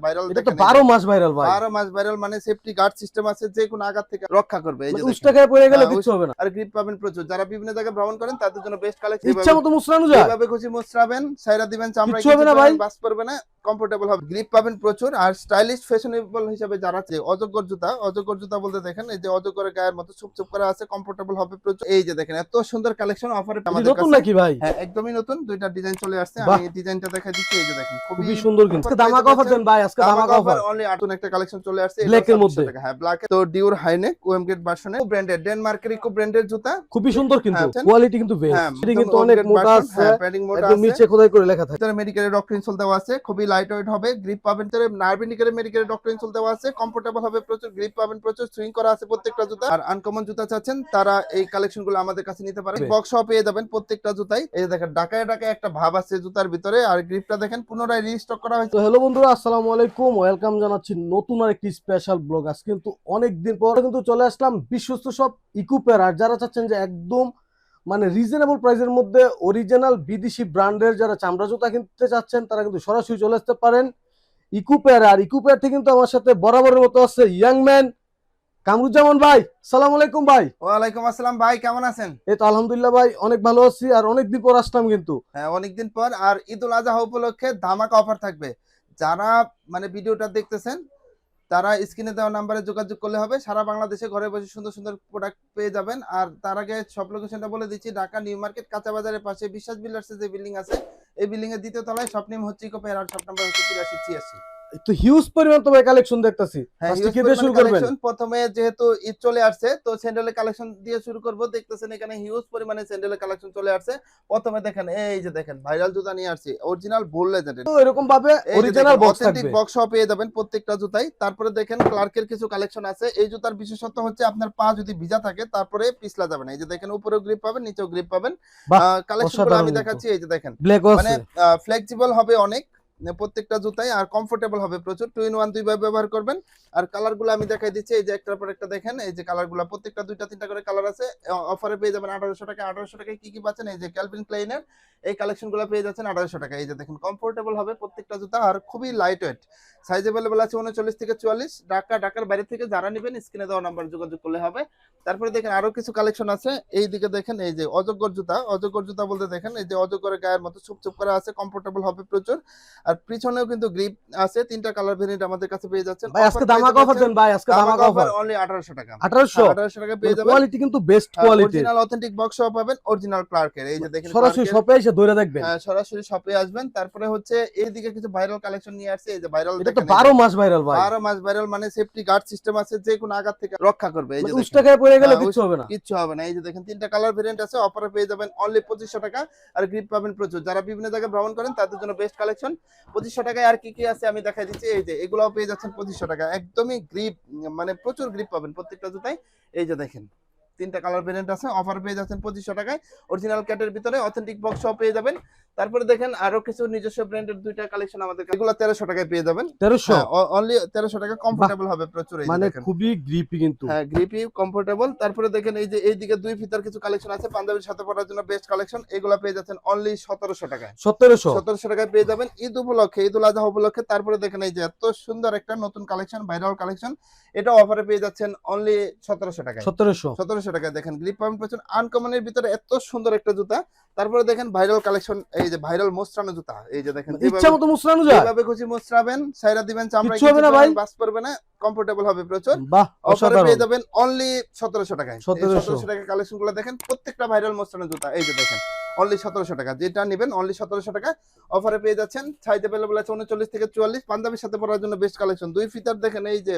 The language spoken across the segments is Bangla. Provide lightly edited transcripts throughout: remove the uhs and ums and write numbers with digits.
ভাইরাল, এটা তো 12 মাস ভাইরাল ভাই। 12 মাস ভাইরাল, মানে সেফটি গার্ড সিস্টেম আছে, যে কোনো আঘাত থেকে রক্ষা করবে। এই যে উস টাকায় পড়ে গেলে কিছু হবে না। আর গ্রিপ পাবেন প্রচুর। যারা বিভিন্ন জায়গায় ভ্রমণ করেন তাদের জন্য বেস্ট কালেকশন। ইচ্ছা মতো মুছরানো যায়, যেভাবে খুশি মুছরাবেন, ছাইরা দিবেন, চামড়ায় কিছু হবে না ভাই, বাস পড়বে না, কমফোর্টেবল হবে। গ্রিপ পাবেন প্রচুর। আর স্টাইলিশ ফ্যাশনেবল হিসেবে যারা আছে, অজগর জুতা, অজগর জুতা বলতে দেখেন এই যে অজগরের গায়ের মতো চুপচুপ করা আছে, কমফোর্টেবল হবে প্রচুর। এই যে দেখেন এত সুন্দর কালেকশন অফারে আমাদের নতুন কাছে। নাকি ভাই? হ্যাঁ, একদমই নতুন, দুইটা ডিজাইন চলে আসছে। বাহ, আমি ডিজাইনটা দেখাই দিচ্ছি। এই যে দেখেন খুবই সুন্দর, কিন্তু আজকে ধামাকা অফার দেন ভাই, আজকে ধামাকা অফার। অনলি নতুন একটা কালেকশন চলে আসছে ব্ল্যাক এর মধ্যে। হ্যাঁ, ব্ল্যাক। তো ডিওর হাইনেক ওএম গ্রেড ভার্সনে, ব্র্যান্ডেড, ডেনমার্কের ইকো ব্র্যান্ডের জুতা, খুবই সুন্দর, কিন্তু হ্যাঁ, কোয়ালিটি কিন্তু বেস্ট। হ্যাঁ, এটা কিন্তু অনেক মোটা আছে, হ্যাঁ, প্যাডিং মোটা একদম আছে, নিচে খোদাই করে লেখা থাকে। ভিতরে মেডিকেলের ডক্টর ইনসোল দেওয়া আছে, খুবই লাইট ওয়েট হবে। গ্রিপ পাবেন, ভিতরে নার্ভিনিকের মেডিকেলের ডক্টর ইনসোল দেওয়া আছে, কমফোর্টেবল হবে প্রচুর। গ্রিপ পাবেন প্রচুর, সুইং করা আছে প্রত্যেকটা জুতা। আর আনকমন জুতা চাচ্ছেন তারা এই কালেকশনগুলো আমাদের কাছে নিতে পারেন। বক্সও পেয়ে যাবেন প্রত্যেকটা জুতাই। এই যে দেখেন ডাকায় ডাকায় একটা ভাব আছে জুতার ভিতরে। আর গ্রিপটা দেখেন পুনরায় রিস্টক করা হয়েছে। তো হ্যালো বন্ধুরা, আসসালামু আলাইকুম, ওয়েলকাম জানাচ্ছি নতুন আরেকটি স্পেশাল ব্লগ। আজ কিন্তু অনেকদিন পর কিন্তু চলে আসলাম বিশ্বস্ত সব ইকুপের। আর যারা চাচ্ছেন যে একদম মানে রিজনেবল প্রাইসের মধ্যে অরিজিনাল বিদেশি ব্র্যান্ডের যারা চামড়া জুতা কিনতে চাচ্ছেন, তারা কিন্তু সরাসরি চলে আসতে পারেন ইকুপের। আর ইকুপের থেকে কিন্তু আমার সাথে বরাবরের মতো আছে ইয়াং ম্যান কামরুজ্জামান ভাই। সালাম আলাইকুম ভাই। ওয়ালাইকুম আসসালাম ভাই, কেমন আছেন? এই তো আলহামদুলিল্লাহ ভাই, অনেক ভালো আছি। আর অনেকদিন পর আসলাম কিন্তু। হ্যাঁ, অনেকদিন পর। আর ঈদুল আজহা উপলক্ষে ধামাকা অফার থাকবে। যারা মানে ভিডিওটা দেখতেছেন তারা স্ক্রিনে দেওয়া নাম্বারে যোগাযোগ করলে হবে। সারা বাংলাদেশে ঘরে বসে সুন্দর সুন্দর প্রোডাক্ট পেয়ে যাবেন। আর তার আগে সব লোকেশনটা বলে দিচ্ছি। ঢাকা নিউ মার্কেট কাঁচা বাজারের পাশে বিশ্বাস বিল্ডার্সের যে বিল্ডিং আছে, এই বিল্ডিং এর দ্বিতীয় তলায়। শপ নেম হচ্ছে ইকোপের, আর শপ নাম্বার হচ্ছে 8386। তো হিউজ পরিমাণ তো ভাই কালেকশন দেখতাছি। হ্যাঁ, ফার্স্টে কি দিয়ে শুরু করবেন? প্রথমে যেহেতু ঈদ চলে আসছে, তো স্যান্ডেলের কালেকশন দিয়ে শুরু করব। দেখতেছেন এখানে হিউজ পরিমাণে স্যান্ডেলের কালেকশন চলে আসছে। প্রথমে দেখেন এই যে দেখেন ভাইরাল জুতা নিয়ে আসছি, অরিজিনাল বোল লেজেন্ডের। তো এরকম ভাবে অরিজিনাল বক্স অথেন্টিক থাকবে। বক্সও পেয়ে যাবেন প্রত্যেকটা জুতাই। তারপরে দেখেন ক্লার্কের কিছু কালেকশন আছে। এই জুতার বিশেষত্ব হচ্ছে আপনার পা যদি ভিজা থাকে তারপরে পিছলা যাবে না। এই যে দেখেন উপরেও গ্রিপ পাবেন, নিচেও গ্রিপ পাবেন। কালেকশনগুলো আমি দেখাচ্ছি। এই যে দেখেন মানে ফ্লেক্সিবল হবে অনেক প্রত্যেকটা জুতাই, আর কমফোর্টেবল হবে প্রচুর। 2 in 1 দুইভাবে ব্যবহার করবেন। আর কালারগুলো আমি দেখাই দিচ্ছি। এই যে একটার পর একটা দেখেন, এই যে কালারগুলো প্রত্যেকটা দুইটা তিনটা করে কালার আছে। অফারে পেয়ে যাবেন 1800 টাকা। 1800 টাকায় কি কি পাচ্ছেন? এই যে ক্যালভিন ক্লাইনের এই কালেকশনগুলো পেয়ে যাচ্ছেন 1800 টাকা। এই যে দেখেন কমফোর্টেবল হবে প্রত্যেকটা জুতা, আর খুবই লাইট ওয়েট। সাইজ अवेलेबल আছে 39 থেকে 44। ঢাকার বাইরে থেকে যারা নেবেন স্ক্রিনে দেওয়া নাম্বার যোগাযোগ করলে হবে। তারপরে দেখেন আরো কিছু কালেকশন আছে। এই দিকে দেখেন এই যে অজগর জুতা, অজগর জুতা বলতে দেখেন এই যে অজগরের গায়ের মতো চুপচুপ করা আছে, কমফোর্টেবল হবে প্রচুর। আর পিছনেও কিন্তু গ্রিপ আছে। তিনটা কালার ভেরিয়েন্ট আমাদের কাছে পেয়ে যাচ্ছেন। ভাই আজকে ধামাকা অফার দেন ভাই, আজকে ধামাকা অফার অনলি 1800 টাকা। 1800 টাকা পেয়ে যাবেন। কোয়ালিটি কিন্তু বেস্ট কোয়ালিটি, অরিজিনাল অথেন্টিক বক্সও পাবেন, অরিজিনাল ক্লার্কের। এই যে দেখেন সরাসরি শপে এসে ধরে দেখবেন। সরাসরি শপে আসবেন। তারপরে হচ্ছে এইদিকে কিছু ভাইরাল কালেকশন নিয়ে আসছে। এই যে ভাইরাল, এটা তো 12 মাস ভাইরাল ভাই। 12 মাস ভাইরাল, মানে সেফটি গার্ড সিস্টেম আছে, যে কোনো আঘাত থেকে রক্ষা করবে। এই যে উস টাকায় পড়ে গেলে কিছু হবে না, কিচ্ছু হবে না। এই যে দেখেন তিনটা কালার ভেরিয়েন্ট আছে। অফারে পেয়ে যাবেন অনলি 2500 টাকা। আর গ্রিপ পাবেন প্রচুর। যারা বিভিন্ন জায়গায় ভ্রমণ করেন তাদের জন্য বেস্ট কালেকশন 2500 টাকায়। আর কি কি আছে আমি দেখাই দিচ্ছি। এই যে এগুলাও পেয়ে যাচ্ছেন 2500 টাকা। একদমই গ্রিপ, মানে প্রচুর গ্রিপ পাবেন প্রত্যেকটা জুতাই। এই যে দেখেন তিনটা কালার ভেরিয়েন্ট আছে। অফার পেয়ে যাচ্ছেন 2500 টাকায়। অরিজিনাল ক্যাটের ভিতরে অথেন্টিক বক্স সহ পেয়ে যাবেন। তারপরে দেখেন আরো কিছু নিজস্ব ব্র্যান্ডের দুইটা কালেকশন আমাদের কাছে। এগুলো 1300 টাকায় পেয়ে যাবেন। 1300 অনলি 1300 টাকা। কমফোর্টেবল হবে প্রচুর। এই যে মানে দেখেন খুবই গ্রিপি কিন্তু। হ্যাঁ, গ্রিপি, কমফোর্টেবল। তারপরে দেখেন এই যে এইদিকে দুই ফিতার কিছু কালেকশন আছে পাঞ্জাবির সাথে পরার জন্য বেস্ট কালেকশন। এগুলো পেয়ে যাচ্ছেন অনলি 1700 টাকায়। 1700 টাকায় পেয়ে যাবেন ঈদ উপলক্ষে, ঈদুল আজহা উপলক্ষে। তারপরে দেখেন এই যে এত সুন্দর একটা নতুন কালেকশন, ভাইরাল কালেকশন, এটা অফারে পেয়ে যাচ্ছেন অনলি 1700 টাকায়। 1700 টাকায় দেখেন গ্রিপ পাবেন প্রচুর। আনকমনের ভিতরে এত সুন্দর একটা জুতা। তারপরে দেখেন ভাইরাল কালেকশন, এই যে ভাইরাল মোস্ট্রানো জুতা। এই যে দেখেন ইচ্ছা মতো মুছরানো যায়, যেভাবে খুশি মুছরাবেন, ছাইরা দিবেন, চামড়ায় কিছু হবে না ভাই, বাস পড়বে না, কমফোর্টেবল হবে প্রচুর। বাহ অফারে অসাধারণ। পেয়ে যাবেন অনলি 1700 টাকায়। 1700 টাকা কালেকশনগুলো দেখেন প্রত্যেকটা ভাইরাল মোস্ট্রানো জুতা। এই যে দেখেন অনলি 1700 টাকা। যেটা নেবেন অনলি 1700 টাকা। অফারে পেয়ে যাচ্ছেন। সাইজ अवेलेबल আছে 39 থেকে 44। পাঞ্জাবির সাথে পরার জন্য বেস্ট কালেকশন। দুই ফিতার দেখেন এই যে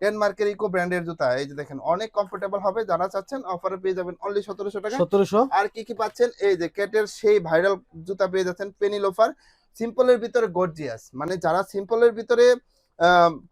ডেনমার্কের ইকো ব্র্যান্ডের জুতা। এই যে দেখেন অনেক কমফোর্টেবল হবে। যারা চাচ্ছেন অফারে পেয়ে যাবেন অনলি 1700 টাকা। 1700। আর কি কি পাচ্ছেন? এই যে ক্যাটের সেই ভাইরাল জুতা পেয়ে যাচ্ছেন, পেনি লোফার। সিম্পলের ভিতরে গর্জিয়াস, মানে যারা সিম্পলের ভিতরে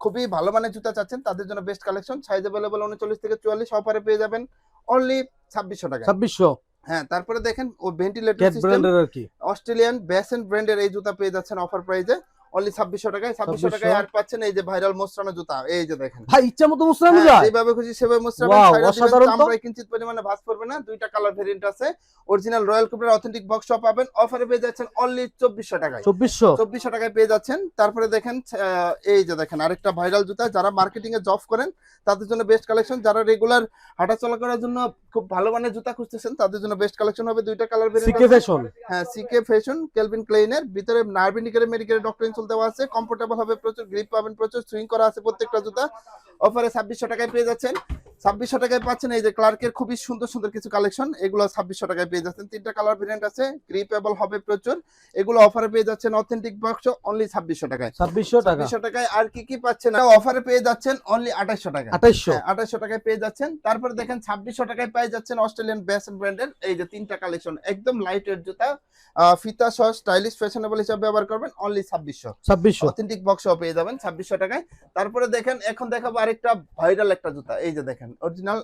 খুবই ভালো মানের জুতা চাচ্ছেন তাদের জন্য বেস্ট কালেকশন। সাইজ अवेलेबल 39 থেকে 44। অফারে পেয়ে যাবেন অনলি 2600 টাকা। 2600। হ্যাঁ, তারপরে দেখেন ও ভেন্টিলেটর ক্যাট সিস্টেম ব্র্যান্ডের আর কি অস্ট্রেলিয়ান বেসেন্ট ব্র্যান্ডের এই জুতা পেয়ে যাচ্ছেন অফার প্রাইজে অনলি 2600 টাকায়। 2600 টাকায় আর পাচ্ছেন এই যে ভাইরাল মোস্তানো জুতা, এই যে দেখেন ভাই ইচ্ছা মতো মুসরানো যায়, যেভাবে খুশি সেভাবে মোস্তাবেন, ওয়াও ছাইড়া দিবেন, অসাধারণ তো। চামড়ায় কিঞ্চিত পরিমাণে ভাঁজ পড়বে না। দুইটা কালার ভেরিয়েন্ট আছে, অরিজিনাল রয়্যাল কোবরার অথেন্টিক বক্স শপ পাবেন, অফারে পেয়ে যাচ্ছেন অনলি 2400 টাকায়। 2400 টাকায় পেয়ে যাচ্ছেন। তারপরে দেখেন এই যে দেখেন আরেকটা ভাইরাল জুতা, যারা মার্কেটিং এ জব করেন তাদের জন্য বেস্ট কালেকশন, যারা রেগুলার হাঁটাচলা করার জন্য খুব ভালো মানের জুতা খুঁজতেছেন তাদের জন্য বেস্ট কালেকশন হবে। দুইটা কালার ভেরিয়েন্ট সিকে ফ্যাশন, হ্যাঁ সিকে ফ্যাশন কেলভিন ক্লেইনের ভিতরে নার্ভিনিকের মেডিকেলের ডক্টর ইনসোল দেওয়া আছে, কমফোর্টেবল হবে, প্রচুর গ্রিপ পাবেন, প্রচুর সুইং করা আছে প্রত্যেকটা জুতা। অফারে 2600 টাকায় পেয়ে যাচ্ছেন। 2600 টাকায় পাচ্ছেন এই যে ক্লার্কের খুবই সুন্দর সুন্দর কিছু কালেকশন, এগুলো 2600 টাকায় পেয়ে যাচ্ছেন। তিনটা কালার ভেরিয়েন্ট আছে, গ্রিপেবল হবে প্রচুর, এগুলো অফারে পেয়ে যাচ্ছেন অথেন্টিক বক্স অনলি 2600 টাকায়। 2600 টাকায় আর কি কি পাচ্ছেন অফারে পেয়ে যাচ্ছেন অনলি 2800 টাকায়। 2800 টাকায় পেয়ে যাচ্ছেন। তারপরে দেখেন 2600 টাকায় পেয়ে যাচ্ছেন অস্ট্রেলিয়ান বেসন ব্র্যান্ডের এই যে তিনটা কালেকশন, একদম লাইট ওয়েট জুতা, ফিতা সহ স্টাইলিশ ফ্যাশনেবল হিসেবে ব্যবহার করবেন, অনলি 2600 অথেন্টিক বক্সও পেয়ে যাবেন 2600 টাকায়। তারপরে দেখেন এখন দেখাবো আরেকটা ভাইরাল একটা জুতা, এই যে দেখেন অরিজিনাল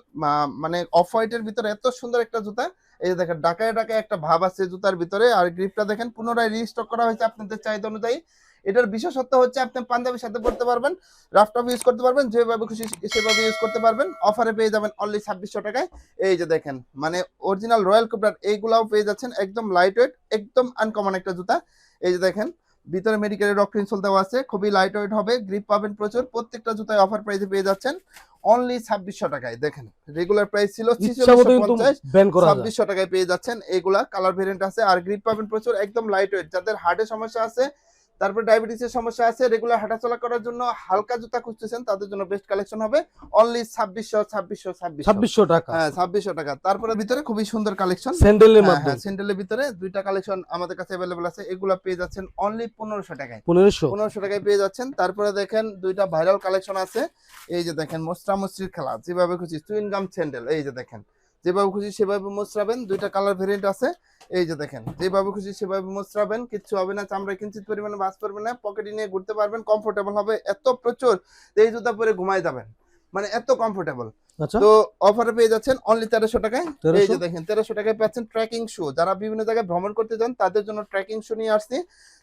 মানে অফ হোয়াইটের ভিতরে এত সুন্দর একটা জুতা, এই যে দেখেন ডাকায় ডাকায় একটা ভাব আছে জুতার ভিতরে, আর গ্রিপটা দেখেন পুনরায় রিস্টক করা হয়েছে আপনাদের চাহিদা অনুযায়ী। এটার বিশেষত্ব হচ্ছে আপনি পাঞ্জাবির সাথে পড়তে পারবেন, রাফটপ ইউজ করতে পারবেন, যেভাবে খুশি সেভাবে ইউজ করতে পারবেন। অফারে পেয়ে যাবেন অনলি 2600 টাকায়। এই যে দেখেন মানে অরিজিনাল রয়্যাল কোবরার এইগুলাও পেয়ে যাচ্ছেন, একদম লাইট ওয়েট, একদম আনকমন একটা জুতা। এই যে দেখেন ভিতরে মেডিকেলের ডক্টর ইনসোল দেওয়া আছে, খুবই লাইট ওয়েট হবে, গ্রিপ পাবেন প্রচুর, প্রত্যেকটা জুতায় অফার প্রাইসে পেয়ে যাচ্ছেন অনলি 2600 টাকায়। দেখেন রেগুলার প্রাইস ছিল 4650, 2600 টাকায় পেয়ে যাচ্ছেন। এগুলা কালার ভেরিয়েন্ট আছে, আর গ্রিপ পাবেন প্রচুর, একদম লাইট ওয়েট। যাদের হার্টের সমস্যা আছে, তারপর ডায়াবেটিসের সমস্যা আছে, রেগুলার হাঁটাচলা করার জন্য হালকা জুতা খুঁজতেছেন তাদের জন্য বেস্ট কালেকশন হবে অনলি 2600 টাকা। হ্যাঁ 2600 টাকা। তারপরে ভিতরে খুবই সুন্দর কালেকশন স্যান্ডেলের মধ্যে, স্যান্ডেলের ভিতরে দুইটা কালেকশন আমাদের কাছে अवेलेबल আছে, এগুলা পেয়ে যাচ্ছেন অনলি 1500 টাকায়। 1500 টাকায় পেয়ে যাচ্ছেন। তারপরে দেখেন দুইটা ভাইরাল কালেকশন আছে, এই যে দেখেন মোস্ট্রামস্ত্রির খেলা, যেভাবে খুশি চুইং গাম স্যান্ডেল, এই যে দেখেন যেভাবে খুশি সেভাবে মোচড়াবেন। দুইটা কালার ভেরিয়েন্ট আছে, এই যে দেখেন যেভাবে খুশি সেভাবে মোচড়াবেন, কিচ্ছু হবে না, চামড়ায় কিঞ্চিত পরিমাণে ভাঁজ পড়বে না, পকেটে নিয়ে ঘুরতে পারবেন, কমফোর্টেবল হবে এত প্রচুর, এই জুতা পরে ঘুমায় যাবেন, মানে এত কমফোর্টেবল। তো অফারে পেয়ে যাচ্ছেন অনলি 1300 টাকায়। এই যে দেখেন 1300 টাকায় পাচ্ছেন ট্রেকিং শু, যারা বিভিন্ন জায়গায় ভ্রমণ করতে যান তাদের জন্য ট্রেকিং শু নিয়ে আসছি।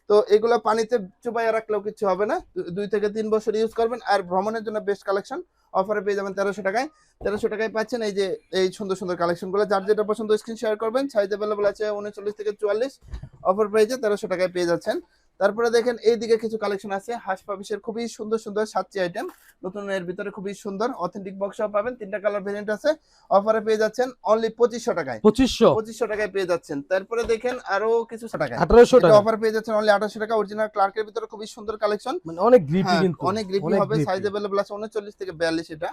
তো এগুলো পানিতে চুবাইয়া রাখলেও কিছু হবে না, 2 থেকে 3 বছর ইউজ করবেন, আর ভ্রমণের জন্য বেস্ট কালেকশন। অফারে পেয়ে যাবেন 1300 টাকায়। 1300 টাকায় পাচ্ছেন এই যে এই সুন্দর সুন্দর কালেকশনগুলো, যার যেটা পছন্দ স্ক্রিন শেয়ার করবেন, সাইজ अवेलेबल আছে 39 থেকে 44, অফার প্রাইসে 1300 টাকায় পেয়ে যাচ্ছেন। তারপরে দেখেন এইদিকে কিছু কালেকশন আছে হাস পাবিশের, খুবই সুন্দর সুন্দর 7টি আইটেম, নতুন এর ভিতরে খুবই সুন্দর অথেন্টিক বক্সও পাবেন, তিনটা কালার ভেরিয়েন্ট আছে, অফারে পেয়ে যাচ্ছেন অনলি 2500 টাকায়। 2500 টাকায় পেয়ে যাচ্ছেন। তারপরে দেখেন আরো কিছু টাকায় 1800 টাকা অফার পেয়ে যাচ্ছেন অনলি 1800 টাকা। অরিজিনাল ক্লার্কের ভিতরে খুবই সুন্দর কালেকশন, মানে অনেক গ্রিপি, কিন্তু অনেক গ্রিপি হবে, সাইজ अवेलेबल আছে 39 থেকে 42 এটা।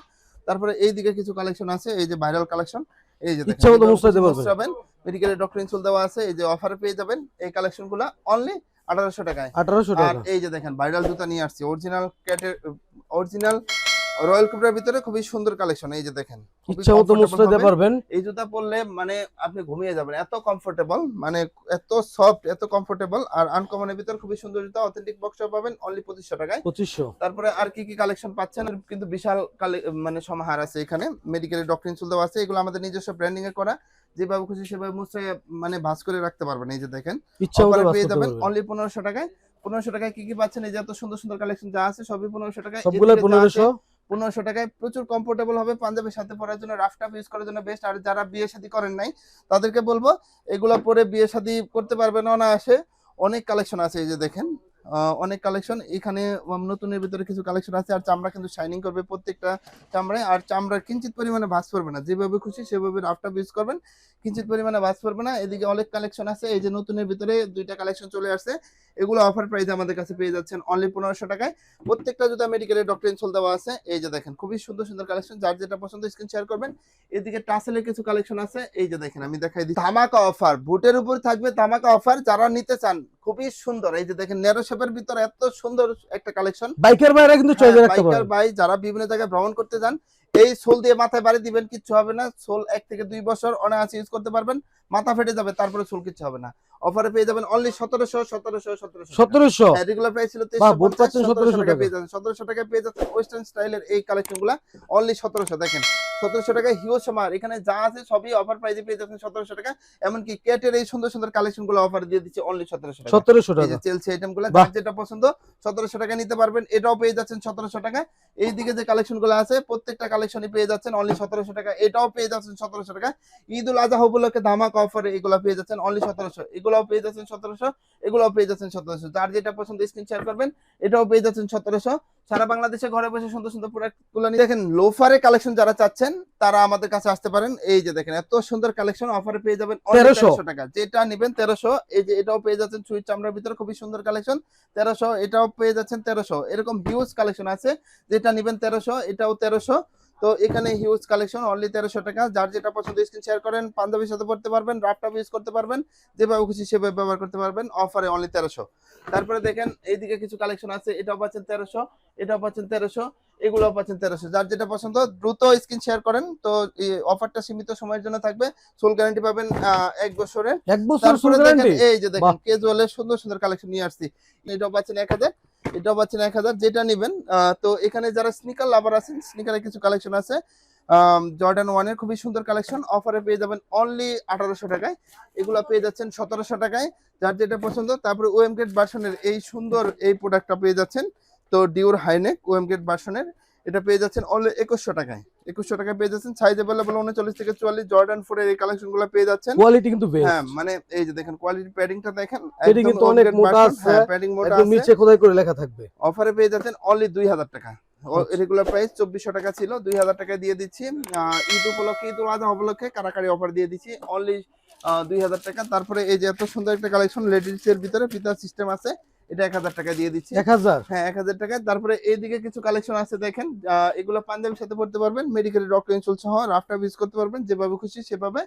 তারপরে এইদিকে কিছু কালেকশন আছে, এই যে ভাইরাল কালেকশন, এই যে দেখেন মুস্তাবেন মেডিকেলের ডক্টর ইনসোল দেওয়া আছে, এই যে অফারে পেয়ে যাবেন এই কালেকশনগুলো অনলি 1800 টাকায়। 1800 টাকা। আর এই যে দেখেন ভাইরাল জুতা নিয়ে আসছি, অরিজিনাল ক্যাটের অরিজিনাল রয়্যাল কোবরার ভিতরে খুবই সুন্দর কালেকশন, এই যে দেখেন ইচ্ছা মতো মুছতে পারবেন, এই জুতা পরলে মানে আপনি ঘুমিয়ে যাবেন, এত কমফোর্টেবল, মানে এত সফট, এত কমফোর্টেবল, আর আনকমনের ভিতর খুবই সুন্দর জুতা, অথেন্টিক বক্সও পাবেন অনলি 2500 টাকায়। 2500। তারপরে আর কি কি কালেকশন পাচ্ছেন, কিন্তু বিশাল মানে সমাহার আছে এখানে, মেডিকেলের ডক্টর ইনসোল দেওয়া আছে, এগুলো আমাদের নিজস্ব ব্র্যান্ডিং এ করা, যেভাবে খুশি সেভাবে মুছে মানে ভাঁজ করে রাখতে পারবেন। এই যে দেখেন ইচ্ছা মতো পেয়ে যাবেন অনলি 1500 টাকায়। 1500 টাকায় কি কি পাচ্ছেন, এই যে এত সুন্দর সুন্দর কালেকশন যা আছে সবই 1500 টাকায়, সবগুলো 1500 টাকায়। প্রচুর কমফোর্টেবল হবে, পাঞ্জাবের সাথে পরার জন্য, রাফটাপ ইউজ করার জন্য বেস্ট। আর যারা বিয়ে শাদী করেন নাই তাদেরকে বলবো এগুলো পরে বিয়ে শাদী করতে পারবেন অনায়াসে, অনেক কালেকশন আছে। এই যে দেখেন অনেক কালেকশন এখানে, নতুনের ভিতরে কিছু কালেকশন আছে, আর চামড়া কিন্তু শাইনিং করবে প্রত্যেকটা চামড়ায়, আর চামড়ার কিঞ্চিত পরিমাণে ভাঁজ পড়বে না, যেভাবে খুশি সেভাবে রাফটাপ ইউজ করবেন, কিঞ্চিত পরিমাণে ভাঁজ পড়বে না। এদিকে অনেক কালেকশন আছে, এই যে নতুনের ভিতরে দুইটা কালেকশন চলে আসছে, এগুলো অফার প্রাইসে আমাদের কাছে পেয়ে যাচ্ছেন অনলি 1500 টাকায়। প্রত্যেকটা জুতা মেডিকেলের ডক্টর ইনসোল দেওয়া আছে, এই যে দেখেন খুবই সুন্দর সুন্দর কালেকশন, যার যেটা পছন্দ স্ক্রিন শেয়ার করবেন। এদিকে টাসেলের কিছু কালেকশন আছে, এই যে দেখেন আমি দেখাই দিই, ধামাকা অফার, বুটের উপর থাকবে ধামাকা অফার, যারা নিতে চান খুবই সুন্দর। এই যে দেখেন নেরো শেপের ভিতরে এত সুন্দর একটা কালেকশন, বাইকের ভাইরা কিন্তু চয়েস রাখতে পারে, বাইকের ভাই যারা বিভিন্ন জায়গায় ভ্রমণ করতে যান, এই সোল দিয়ে মাথায় বাড়ি দিবেন, কিচ্ছু হবে না, সোল 1 থেকে 2 বছর অনায়াসে ইউজ করতে পারবেন, মাথা ফেটে যাবে তারপরে সোল কিচ্ছু হবে না। অফারে পেয়ে যাবেন অনলি 1700 1700 রেগুলার প্রাইস ছিল বাহ, বুট 1350, পাচ্ছেন 1700 1700 টাকা টাকা। পেয়ে যাচ্ছেন, 1700 টাকায় পেয়ে যাচ্ছেন ওয়েস্টার্ন স্টাইলের এই কালেকশনগুলো অনলি 1700। দেখেন 1700 টাকায় হিউজ সমার, এখানে যা আছে সবই অফার প্রাইসে পেয়ে যাচ্ছেন 1700 টাকা। এমনকি কেটের এই সুন্দর সুন্দর কালেকশনগুলো অফার দিয়ে দিচ্ছে অনলি 1700 টাকা। 1700 এই যে টাকা। চেলসি আইটেমগুলো বাহ। যার যেটা পছন্দ 1700 টাকা নিতে পারবেন, এটাও পেয়ে যাচ্ছেন 1700 টাকা। এইদিকে যে কালেকশনগুলো আছে প্রত্যেকটা কালেকশনই পেয়ে যাচ্ছেন অনলি 1700 টাকা, এটাও পেয়ে যাচ্ছেন 1700 টাকা। ঈদ উল আজহা উপলক্ষে ধামাকা অফারে এগুলো পেয়ে যাচ্ছেন অনলি 1700, এগুলোও পেয়ে যাচ্ছেন 1700, এগুলোও পেয়ে যাচ্ছেন 1700। যার যেটা পছন্দ স্ক্রিন শেয়ার করবেন, এটাও পেয়ে যাচ্ছেন 1700। সারা বাংলাদেশে ঘরে বসে সুন্দর সুন্দর প্রোডাক্টগুলো নিয়ে দেখেন। লোফারে কালেকশন যারা চাচ্ছেন তারা আমাদের কাছে আসতে পারেন। এই যে দেখেন এত সুন্দর কালেকশন অফারে পেয়ে যাবেন অনলি 1300 টাকা, যেটা নেবেন 1300। এই যে এটাও পেয়ে যাচ্ছেন সুইট চামড়ার ভিতরে খুবই সুন্দর কালেকশন 1300, এটাও পেয়ে যাচ্ছেন 1300। এরকম হিউজ কালেকশন আছে, যেটা নেবেন 1300, এটাও 1300। তো এখানে হিউজ কালেকশন অনলি 1300 টাকা। যার যেটা পছন্দ স্ক্রিন শেয়ার করেন, পাঞ্জাবির সাথে পড়তে পারবেন, রাফটাপ ইউজ করতে পারবেন, যেভাবে খুশি সেভাবে ব্যবহার করতে পারবেন, অফারে অনলি 1300। তারপরে দেখেন এইদিকে কিছু কালেকশন আছে, এটাও পাচ্ছেন 1300, এটাও পাচ্ছেন 1300, এগুলোও পাচ্ছেন 1300। যার যেটা পছন্দ দ্রুত স্ক্রিন শেয়ার করেন। তো এই অফারটা সীমিত সময়ের জন্য থাকবে, সোল গ্যারান্টি পাবেন 1 বছরের। 1 বছর তারপরে ফুল দেখেন গ্যারান্টি। এই যে দেখেন বাহ। ক্যাজুয়ালের সুন্দর সুন্দর কালেকশন নিয়ে আসছি, এটাও পাচ্ছেন 1000, এটাও পাচ্ছেন 1000, যেটা নেবেন। তো এখানে যারা স্নিকার লাভার আছেন, স্নিকারের কিছু কালেকশন আছে, জর্ডান 1 এর খুবই সুন্দর কালেকশন অফারে পেয়ে যাবেন অনলি 1800 টাকায়, এগুলো পেয়ে যাচ্ছেন 1700 টাকায়। যার যেটা পছন্দ। তারপরে ওএম গ্রেড ভার্সনের এই সুন্দর এই প্রোডাক্টটা পেয়ে যাচ্ছেন, তো ডিউর হাইনেক ওএম গ্রেড ভার্সনের, এটা পেয়ে যাচ্ছেন অনলি 2100 টাকায়। 2100 টাকায় পেয়ে যাচ্ছেন, সাইজ अवेलेबल 39 থেকে 44। জর্ডান 4 এর এই কালেকশনগুলো পেয়ে যাচ্ছেন। কোয়ালিটি কিন্তু হ্যাঁ বেস্ট। মানে এই যে দেখেন কোয়ালিটি প্যাডিংটা দেখেন, পেডি একদম কিন্তু ওএম অনেক গ্রেড মোটা ভার্সন। আছে, হ্যাঁ প্যাডিং মোটা একদম আছে। নিচে খোদাই করে লেখা থাকবে। অফারে পেয়ে যাচ্ছেন অনলি 2000 টাকা। আচ্ছা। রেগুলার প্রাইস 2400 টাকা ছিল, 2000 টাকা দিয়ে দিচ্ছি। ঈদ উপলক্ষে, ঈদ উল আজহা উপলক্ষে কারাকারি অফার দিয়ে দিচ্ছি অনলি 2000 টাকা। তারপরে এই যে এত সুন্দর একটা কালেকশন লেডিস এর ভিতরে ফিতার সিস্টেম আছে, এটা 1000 টাকা দিয়ে দিচ্ছি। 1000। হ্যাঁ 1000 টাকায়। তারপরে এইদিকে কিছু কালেকশন আছে দেখেন, এগুলো পাঞ্জাবির সাথে পড়তে পারবেন, মেডিকেল ডক্টর ইনসুল সহ রাফটা ইউজ করতে পারবেন, যেভাবে খুশি সেভাবে।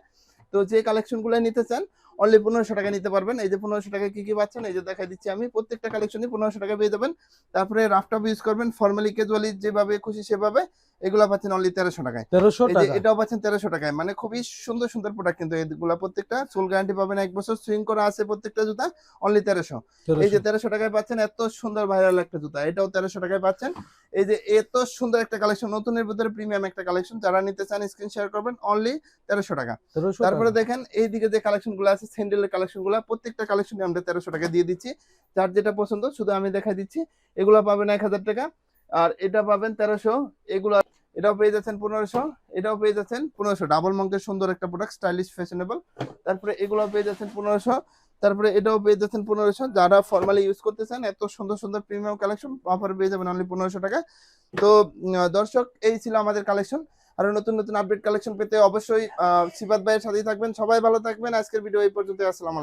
তো যে কালেকশনগুলো নিতে চান অনলি 1500 টাকা নিতে পারবেন। এই যে 1500 টাকায় কি কি পাচ্ছেন এই যে দেখাই দিচ্ছি আমি, প্রত্যেকটা কালেকশনই 1500 টাকা পেয়ে যাবেন। তারপরে রাফটাপ ইউজ করবেন, ফর্মালি ক্যাজুয়ালি যেভাবে খুশি সেভাবে, এগুলো পাচ্ছেন অনলি 1300 টাকায়। 1300 এই যে টাকা। এটাও পাচ্ছেন 1300 টাকায়, মানে খুবই সুন্দর সুন্দর প্রোডাক্ট কিন্তু এগুলা প্রত্যেকটা। সোল গ্যারান্টি পাবেন 1 বছর, সুইং করা আছে প্রত্যেকটা জুতা অনলি 1300। এই যে 1300 টাকায় পাচ্ছেন এত সুন্দর ভাইরাল একটা জুতা, এটাও 1300 টাকায় পাচ্ছেন। এই যে এত সুন্দর একটা কালেকশন, নতুনের ভিতরে প্রিমিয়াম একটা কালেকশন, যারা নিতে চান স্ক্রিন শেয়ার করবেন অনলি 1300 টাকা। 1300 তারপরে টাকা। দেখেন এইদিকে যে কালেকশনগুলো আছে, স্যান্ডেলের কালেকশনগুলো প্রত্যেকটা কালেকশনে আমরা 1300 টাকা দিয়ে দিচ্ছি। যার যেটা পছন্দ শুধু আমি দেখাই দিচ্ছি, এগুলো পাবেন 1000 টাকা, আর এটা পাবেন 1300, এগুলো এটাও পেয়ে যাচ্ছেন 1500, এটাও পেয়ে যাচ্ছেন 1500। ডাবল মঙ্কের সুন্দর একটা প্রোডাক্ট, স্টাইলিশ ফ্যাশনেবল। তারপরে এগুলো পেয়ে যাচ্ছেন 1500, তারপরে এটাও পেয়ে যাচ্ছেন 1500। যারা ফর্মালি ইউজ করতেছেন এত সুন্দর সুন্দর প্রিমিয়াম কালেকশন অফারে পেয়ে যাবেন অনলি 1500 টাকা। তো দর্শক এই ছিল আমাদের কালেকশন। আরো নতুন নতুন আপডেট কালেকশন পেতে অবশ্যই সিফাত ভাইয়ের সাথেই থাকবেন। সবাই ভালো থাকবেন। আজকের ভিডিও এই পর্যন্ত। আসসালামু আলাইকুম।